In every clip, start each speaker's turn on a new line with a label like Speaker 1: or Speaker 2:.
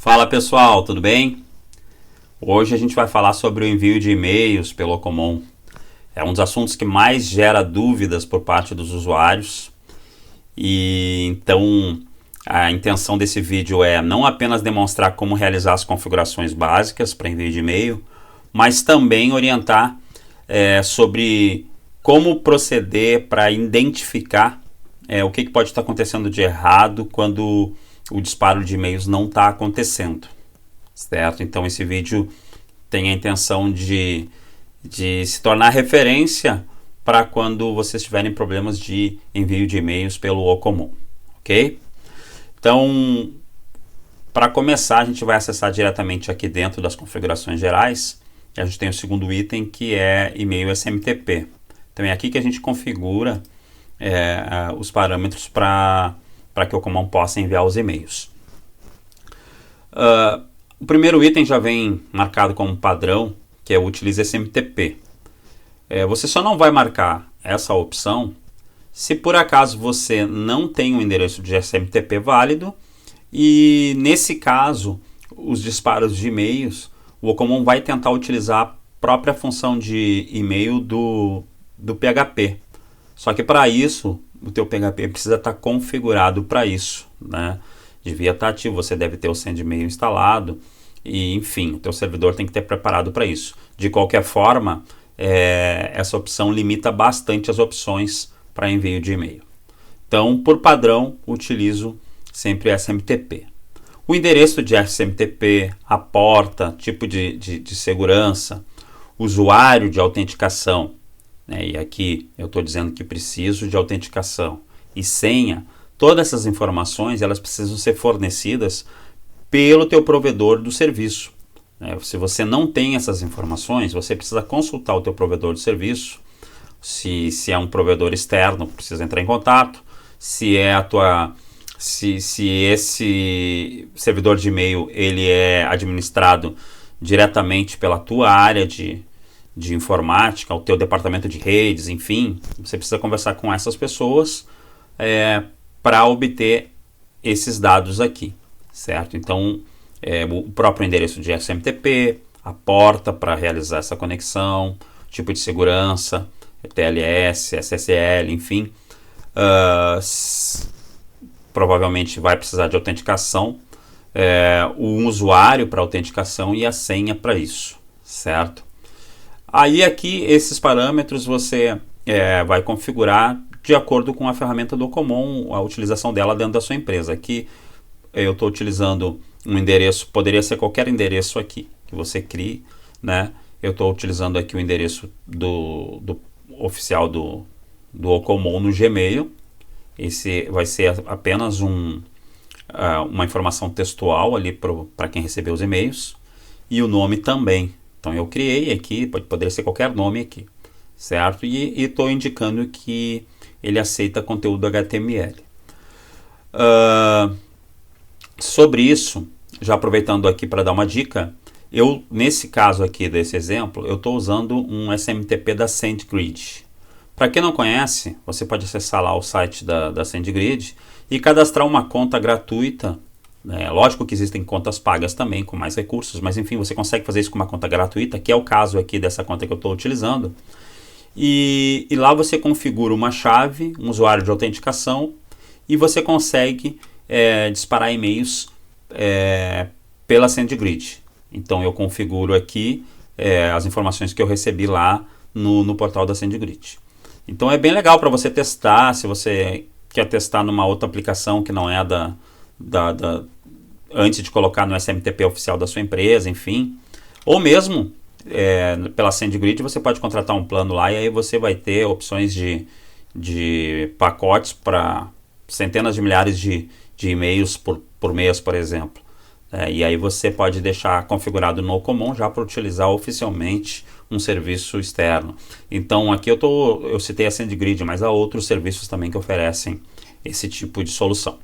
Speaker 1: Fala pessoal, tudo bem? Hoje a gente vai falar sobre o envio de e-mails pelo Ocomom. É um dos assuntos que mais gera dúvidas por parte dos usuários. E então a intenção desse vídeo é não apenas demonstrar como realizar as configurações básicas para envio de e-mail, mas também orientar sobre como proceder para identificar o que pode estar acontecendo de errado quando o disparo de e-mails não está acontecendo, certo? Então esse vídeo tem a intenção de se tornar referência para quando vocês tiverem problemas de envio de e-mails pelo Ocomom, ok? Então, para começar, a gente vai acessar diretamente aqui dentro das configurações gerais. A gente tem o segundo item, que é e-mail SMTP. Então é aqui que a gente configura os parâmetros para que o Ocomom possa enviar os e-mails. O primeiro item já vem marcado como padrão, que é o Utilize SMTP. Você só não vai marcar essa opção se por acaso você não tem um endereço de SMTP válido, e nesse caso, os disparos de e-mails, o Ocomom vai tentar utilizar a própria função de e-mail do PHP. Só que para isso, o teu PHP precisa estar configurado para isso, né? Devia estar ativo, você deve ter o SendMail instalado, e enfim, o teu servidor tem que ter preparado para isso. De qualquer forma, essa opção limita bastante as opções para envio de e-mail. Então, por padrão, utilizo sempre SMTP. O endereço de SMTP, a porta, tipo de segurança, usuário de autenticação, né? E aqui eu estou dizendo que preciso de autenticação, e senha, todas essas informações elas precisam ser fornecidas pelo teu provedor do serviço. Se você não tem essas informações, você precisa consultar o teu provedor do serviço. Se é um provedor externo, precisa entrar em contato. Se esse servidor de e-mail ele é administrado diretamente pela tua área de informática, o teu departamento de redes, enfim, você precisa conversar com essas pessoas para obter esses dados aqui, certo? Então, o próprio endereço de SMTP, a porta para realizar essa conexão, tipo de segurança, TLS, SSL, enfim. Provavelmente vai precisar de autenticação, o usuário para autenticação e a senha para isso, certo? Aí aqui esses parâmetros você vai configurar de acordo com a ferramenta do Ocomom, a utilização dela dentro da sua empresa. Aqui eu estou utilizando um endereço, poderia ser qualquer endereço aqui que você crie, né? Eu estou utilizando aqui o endereço do oficial do Ocomom no Gmail. Esse vai ser apenas uma informação textual ali para quem recebeu os e-mails, e o nome também. Então eu criei aqui, poderia ser qualquer nome aqui, certo? E estou indicando que ele aceita conteúdo HTML. Sobre isso, já aproveitando aqui para dar uma dica, nesse caso aqui desse exemplo, eu estou usando um SMTP da SendGrid. Para quem não conhece, você pode acessar lá o site da SendGrid e cadastrar uma conta gratuita. Lógico que existem contas pagas também, com mais recursos, mas enfim, você consegue fazer isso com uma conta gratuita, que é o caso aqui dessa conta que eu estou utilizando. E lá você configura uma chave, um usuário de autenticação, e você consegue disparar e-mails pela SendGrid. Então eu configuro aqui as informações que eu recebi lá no portal da SendGrid. Então é bem legal para você testar, se você quer testar numa outra aplicação que não é antes de colocar no SMTP oficial da sua empresa, enfim. Ou mesmo pela SendGrid você pode contratar um plano lá, e aí você vai ter opções de pacotes para centenas de milhares de e-mails por mês, por exemplo. E aí você pode deixar configurado no Ocomom já para utilizar oficialmente um serviço externo. Então aqui eu citei a SendGrid, mas há outros serviços também que oferecem esse tipo de solução,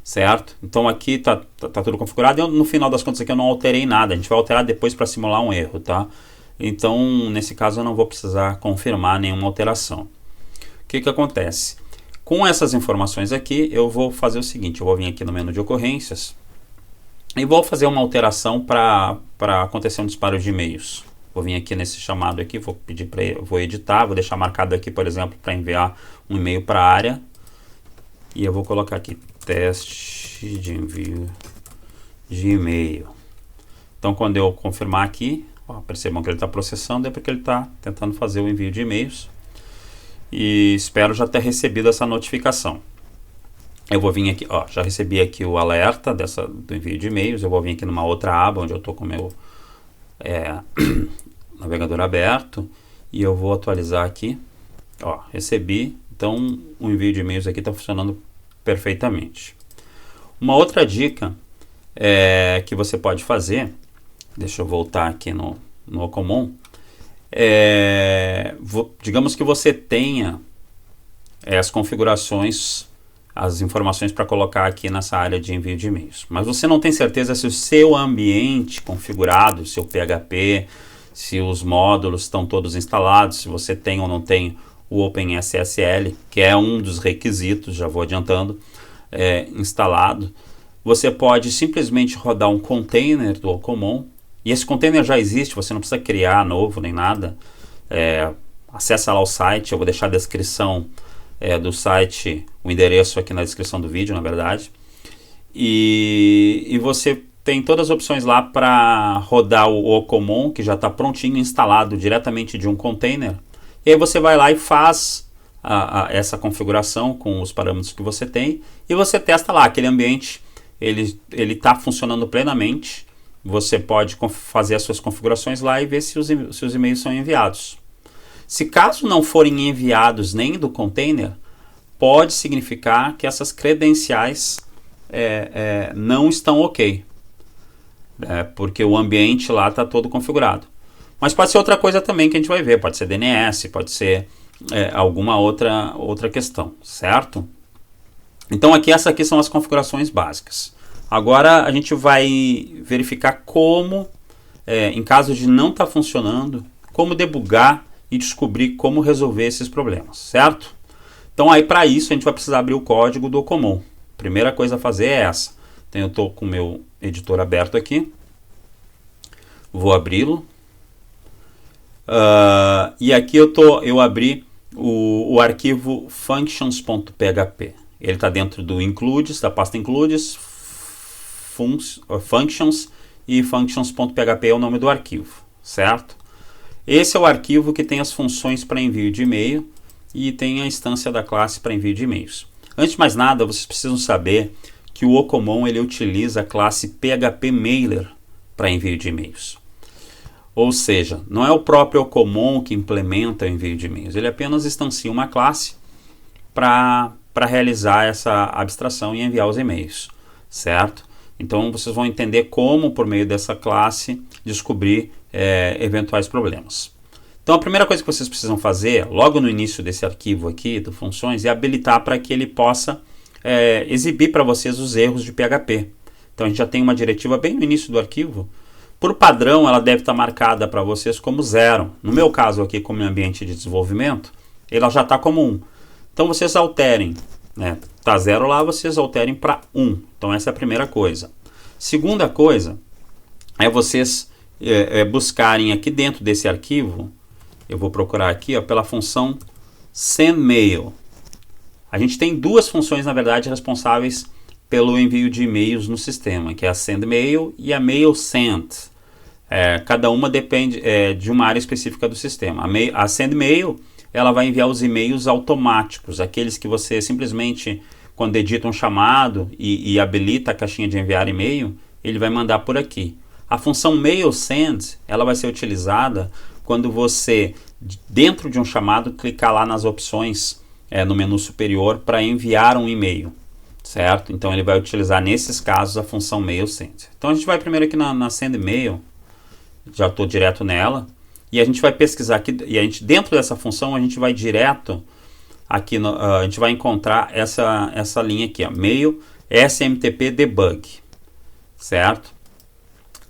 Speaker 1: certo? Então aqui tá tudo configurado. No final das contas aqui eu não alterei nada, a gente vai alterar depois para simular um erro, tá? Então nesse caso eu não vou precisar confirmar nenhuma alteração. O que acontece? Com essas informações aqui eu vou fazer o seguinte: eu vou vir aqui no menu de ocorrências E vou fazer uma alteração para acontecer um disparo de e-mails. Vou vir aqui nesse chamado aqui, vou pedir para, vou editar, vou deixar marcado aqui, por exemplo, para enviar um e-mail para a área. E eu vou colocar aqui teste de envio de e-mail. Então, quando eu confirmar aqui, ó, percebam que ele está processando, é porque ele está tentando fazer o envio de e-mails. E espero já ter recebido essa notificação. Eu vou vir aqui, ó, já recebi aqui o alerta do envio de e-mails. Eu vou vir aqui numa outra aba onde eu estou com o meu navegador aberto e eu vou atualizar aqui. Ó, recebi. Então, o envio de e-mails aqui está funcionando perfeitamente. Uma outra dica que você pode fazer, deixa eu voltar aqui no Ocomom, digamos que você tenha as configurações, as informações para colocar aqui nessa área de envio de e-mails, mas você não tem certeza se o seu ambiente configurado, seu PHP, se os módulos estão todos instalados, se você tem ou não tem o OpenSSL, que é um dos requisitos, já vou adiantando, instalado. Você pode simplesmente rodar um container do Ocomom, e esse container já existe, você não precisa criar novo nem nada. Acessa lá o site, eu vou deixar a descrição do site, o endereço aqui na descrição do vídeo, na verdade. E você tem todas as opções lá para rodar o Ocomom, que já está prontinho, instalado diretamente de um container. E aí você vai lá e faz essa configuração com os parâmetros que você tem e você testa lá, aquele ambiente, ele está funcionando plenamente. Você pode fazer as suas configurações lá e ver se os e-mails são enviados. Se caso não forem enviados nem do container, pode significar que essas credenciais não estão ok, porque o ambiente lá está todo configurado. Mas pode ser outra coisa também que a gente vai ver, pode ser DNS, pode ser alguma outra questão, certo? Então essas aqui são as configurações básicas. Agora a gente vai verificar como, em caso de não estar funcionando, como debugar e descobrir como resolver esses problemas, certo? Então aí para isso a gente vai precisar abrir o código do Ocomom. Primeira coisa a fazer é essa. Então eu estou com o meu editor aberto aqui, vou abri-lo. E aqui eu abri o arquivo functions.php. Ele está dentro do includes, da pasta includes, functions, e functions.php é o nome do arquivo, certo? Esse é o arquivo que tem as funções para envio de e-mail e tem a instância da classe para envio de e-mails. Antes de mais nada, vocês precisam saber que o Ocomom ele utiliza a classe PHPMailer para envio de e-mails. Ou seja, não é o próprio Ocomom que implementa o envio de e-mails, ele apenas instancia uma classe para realizar essa abstração e enviar os e-mails, certo? Então vocês vão entender como, por meio dessa classe, descobrir eventuais problemas. Então a primeira coisa que vocês precisam fazer, logo no início desse arquivo aqui, do funções, é habilitar para que ele possa exibir para vocês os erros de PHP. Então a gente já tem uma diretiva bem no início do arquivo. Por padrão, ela deve estar marcada para vocês como 0. No meu caso aqui, como ambiente de desenvolvimento, ela já está como 1. Então vocês alterem, está 0 lá, vocês alterem para 1. Então essa é a primeira coisa. Segunda coisa é vocês buscarem aqui dentro desse arquivo, eu vou procurar aqui pela função sendMail. A gente tem duas funções, na verdade, responsáveis pelo envio de e-mails no sistema, que é a sendMail e a MailSend. Cada uma depende de uma área específica do sistema. A sendMail, ela vai enviar os e-mails automáticos, aqueles que você simplesmente, quando edita um chamado e habilita a caixinha de enviar e-mail, ele vai mandar por aqui. A função MailSend, ela vai ser utilizada quando você, dentro de um chamado, clicar lá nas opções no menu superior para enviar um e-mail, certo? Então ele vai utilizar nesses casos a função MailSend. Então a gente vai primeiro aqui na sendMail, já estou direto nela, e a gente vai pesquisar aqui, e dentro dessa função a gente vai direto aqui, a gente vai encontrar essa linha aqui, mail SMTP debug, certo?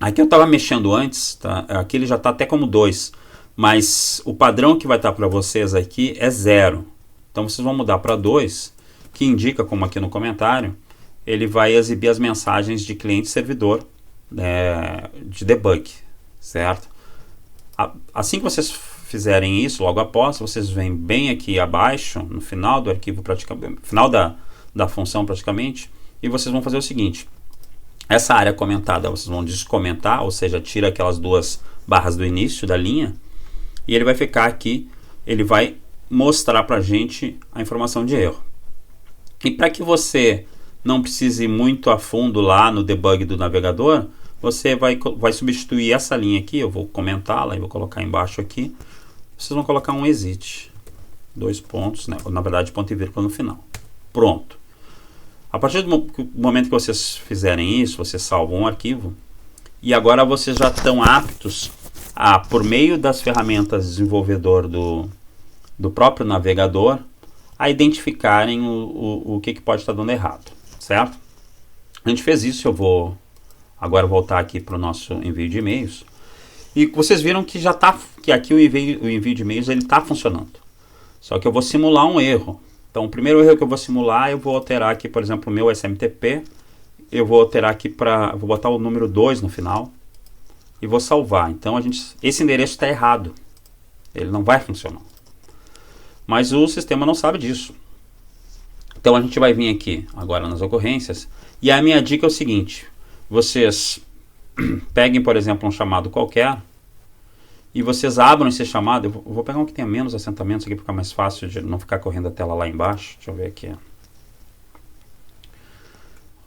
Speaker 1: Aqui eu estava mexendo antes, tá? Aqui ele já está até como 2, mas o padrão que vai estar para vocês aqui é 0. Então vocês vão mudar para 2, que indica, como aqui no comentário, ele vai exibir as mensagens de cliente e servidor de debug, certo? Assim que vocês fizerem isso, logo após, vocês vêm bem aqui abaixo, no final do arquivo, praticamente, final da função praticamente, e vocês vão fazer o seguinte: essa área comentada vocês vão descomentar, ou seja, tira aquelas duas barras do início da linha, e ele vai ficar aqui, ele vai mostrar pra gente a informação de erro. E para que você não precise ir muito a fundo lá no debug do navegador, você vai substituir essa linha aqui, eu vou comentá-la e vou colocar embaixo aqui. Vocês vão colocar um exit, 2 pontos, né? Na verdade ponto e vírgula no final. Pronto. A partir do momento que vocês fizerem isso, vocês salvam um arquivo, e agora vocês já estão aptos a, por meio das ferramentas desenvolvedor do próprio navegador, a identificarem o que pode estar dando errado, certo? A gente fez isso, eu vou agora voltar aqui para o nosso envio de e-mails, e vocês viram que já está, que aqui o envio de e-mails ele está funcionando, só que eu vou simular um erro. Então o primeiro erro que eu vou simular, eu vou alterar aqui, por exemplo, o meu SMTP, eu vou alterar aqui vou botar o número 2 no final, e vou salvar. Então esse endereço está errado, ele não vai funcionar. Mas o sistema não sabe disso. Então a gente vai vir aqui agora nas ocorrências. E a minha dica é o seguinte: vocês peguem, por exemplo, um chamado qualquer e vocês abram esse chamado. Eu vou pegar um que tenha menos assentamentos aqui para ficar mais fácil de não ficar correndo a tela lá embaixo. Deixa eu ver aqui. Vou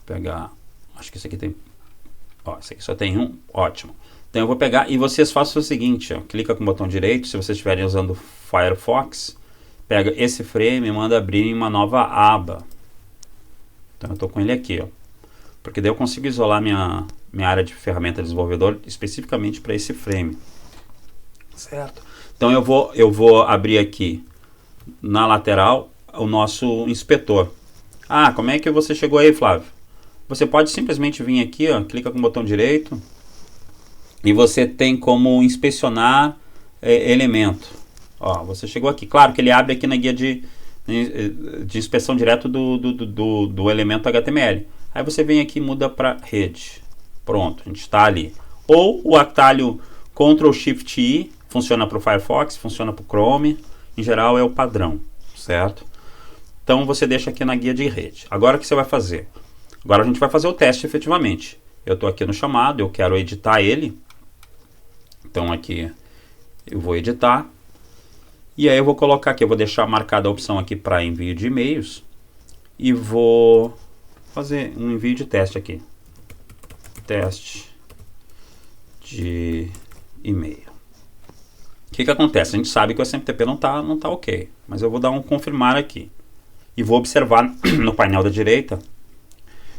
Speaker 1: pegar, acho que esse aqui tem, esse aqui só tem um, ótimo. Então eu vou pegar e vocês façam o seguinte, clica com o botão direito, se vocês estiverem usando Firefox, pega esse frame e manda abrir em uma nova aba. Então eu estou com ele aqui, porque daí eu consigo isolar minha área de ferramenta de desenvolvedor especificamente para esse frame, certo? Então eu vou abrir aqui na lateral o nosso inspetor. Como é que você chegou aí, Flávio? Você pode simplesmente vir aqui, clica com o botão direito e você tem como inspecionar elemento. Você chegou aqui. Claro que ele abre aqui na guia de inspeção direto do elemento HTML. Aí você vem aqui e muda para rede. Pronto, a gente está ali. Ou o atalho Ctrl+Shift+I funciona para o Firefox, funciona para o Chrome. Em geral é o padrão, certo? Então você deixa aqui na guia de rede. Agora o que você vai fazer? Agora a gente vai fazer o teste efetivamente. Eu estou aqui no chamado, eu quero editar ele. Então aqui eu vou editar. E aí eu vou colocar aqui, eu vou deixar marcada a opção aqui para envio de e-mails. E vou fazer um envio de teste aqui. Teste de e-mail. O que acontece? A gente sabe que o SMTP não tá ok. Mas eu vou dar um confirmar aqui. E vou observar no painel da direita.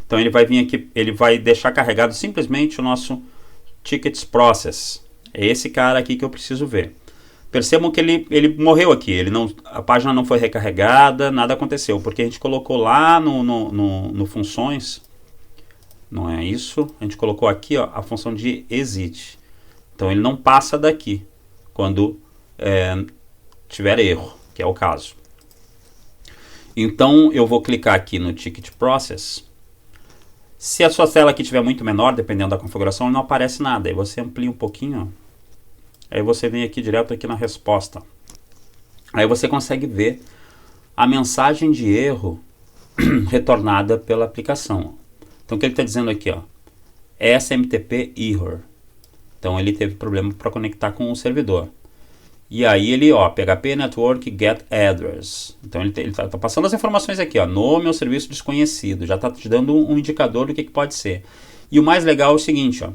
Speaker 1: Então ele vai vir aqui, ele vai deixar carregado simplesmente o nosso tickets process. É esse cara aqui que eu preciso ver. Percebam que ele morreu aqui, a página não foi recarregada, nada aconteceu, porque a gente colocou lá no funções, não é isso, a gente colocou aqui a função de exit. Então ele não passa daqui, quando tiver erro, que é o caso. Então eu vou clicar aqui no Ticket Process. Se a sua tela aqui estiver muito menor, dependendo da configuração, não aparece nada. Aí você amplia um pouquinho, aí você vem aqui direto aqui na resposta. Aí você consegue ver a mensagem de erro retornada pela aplicação. Então o que ele está dizendo aqui? SMTP error. Então ele teve problema para conectar com o servidor. E aí ele, PHP Network Get Address. Então ele está passando as informações aqui, nome ou serviço desconhecido. Já está te dando um indicador do que pode ser. E o mais legal é o seguinte,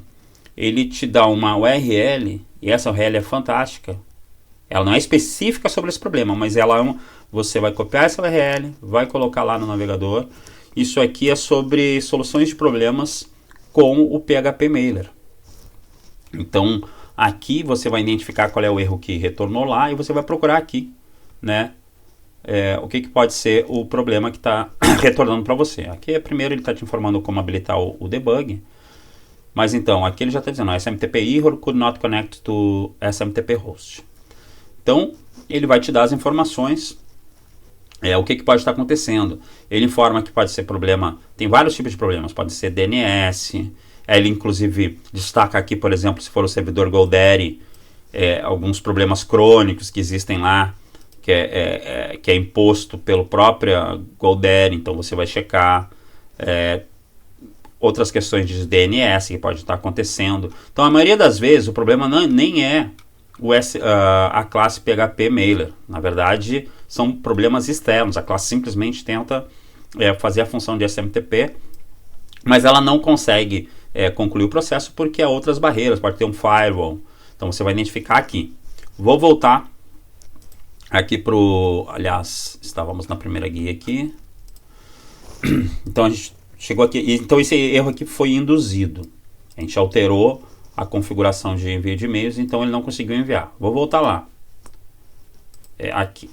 Speaker 1: ele te dá uma URL, e essa URL é fantástica. Ela não é específica sobre esse problema, mas você vai copiar essa URL, vai colocar lá no navegador. Isso aqui é sobre soluções de problemas com o PHP Mailer. Então, aqui você vai identificar qual é o erro que retornou lá e você vai procurar aqui, né? O que pode ser o problema que está retornando para você. Aqui, primeiro, ele está te informando como habilitar o debug. Mas então, aqui ele já está dizendo, SMTP error could not connect to SMTP host. Então, ele vai te dar as informações, o que pode estar acontecendo. Ele informa que pode ser problema, tem vários tipos de problemas, pode ser DNS, Ele inclusive destaca aqui, por exemplo, se for o servidor GoDaddy, alguns problemas crônicos que existem lá, que é imposto pelo próprio GoDaddy, então você vai checar. Outras questões de DNS que pode estar acontecendo. Então, a maioria das vezes, o problema nem é a classe PHP Mailer. Na verdade, são problemas externos. A classe simplesmente tenta fazer a função de SMTP, mas ela não consegue concluir o processo porque há outras barreiras. Pode ter um firewall. Então, você vai identificar aqui. Vou voltar aqui para o... Aliás, estávamos na primeira guia aqui. Então, a gente chegou aqui, então esse erro aqui foi induzido. A gente alterou a configuração de envio de e-mails, então ele não conseguiu enviar. Vou voltar lá. Aqui.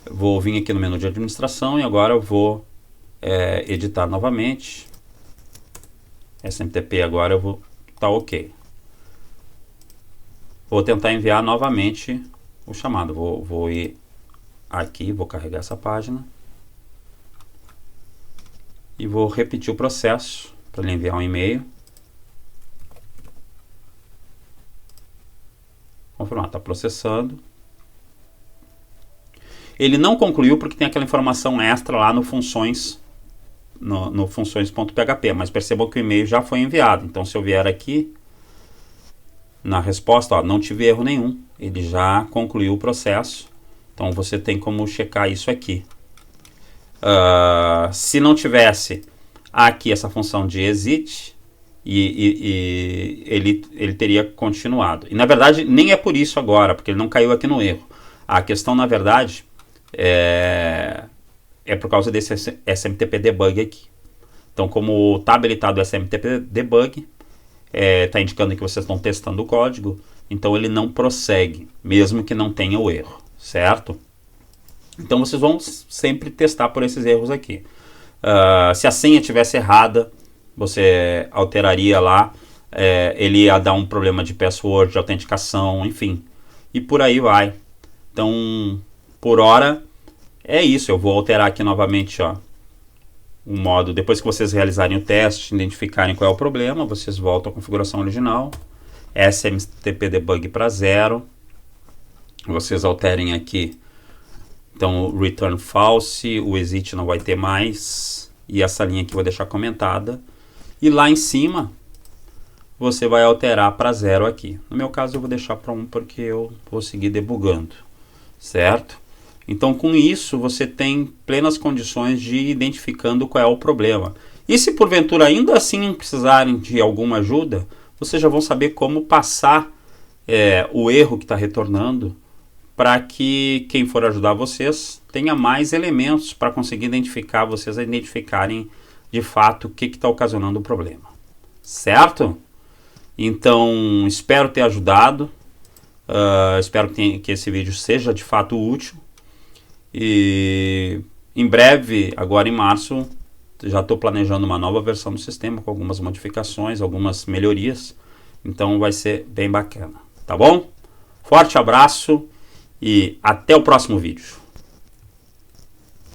Speaker 1: Vou vir aqui no menu de administração e agora eu vou editar novamente. SMTP agora eu vou... Tá ok. Vou tentar enviar novamente o chamado. Vou ir aqui, vou carregar essa página. E vou repetir o processo para ele enviar um e-mail. Confirmar, está processando. Ele não concluiu porque tem aquela informação extra lá no funções, no funções.php, mas percebam que o e-mail já foi enviado. Então, se eu vier aqui na resposta, não tive erro nenhum. Ele já concluiu o processo. Então, você tem como checar isso aqui. Se não tivesse aqui essa função de exit, ele teria continuado. E na verdade nem é por isso agora, porque ele não caiu aqui no erro. A questão na verdade é por causa desse SMTP debug aqui. Então, como está habilitado o SMTP debug, está indicando que vocês estão testando o código, então ele não prossegue, mesmo que não tenha o erro, certo? Então vocês vão sempre testar por esses erros aqui. Se a senha tivesse errada, você alteraria lá, ele ia dar um problema de password, de autenticação, enfim. E por aí vai. Então, por hora, é isso. Eu vou alterar aqui novamente o modo. Depois que vocês realizarem o teste, identificarem qual é o problema, vocês voltam à configuração original. SMTP debug para 0. Vocês alterem aqui. Então, o return false, o exit não vai ter mais. E essa linha aqui eu vou deixar comentada. E lá em cima, você vai alterar para 0 aqui. No meu caso, eu vou deixar para 1 porque eu vou seguir debugando. Certo? Então, com isso, você tem plenas condições de ir identificando qual é o problema. E se porventura ainda assim precisarem de alguma ajuda, vocês já vão saber como passar o erro que está retornando, para que quem for ajudar vocês tenha mais elementos para conseguir identificar, vocês identificarem de fato o que está ocasionando o problema. Certo? Então, espero ter ajudado. Espero que esse vídeo seja de fato útil. E em breve, agora em março, já estou planejando uma nova versão do sistema com algumas modificações, algumas melhorias. Então vai ser bem bacana. Tá bom? Forte abraço. E até o próximo vídeo.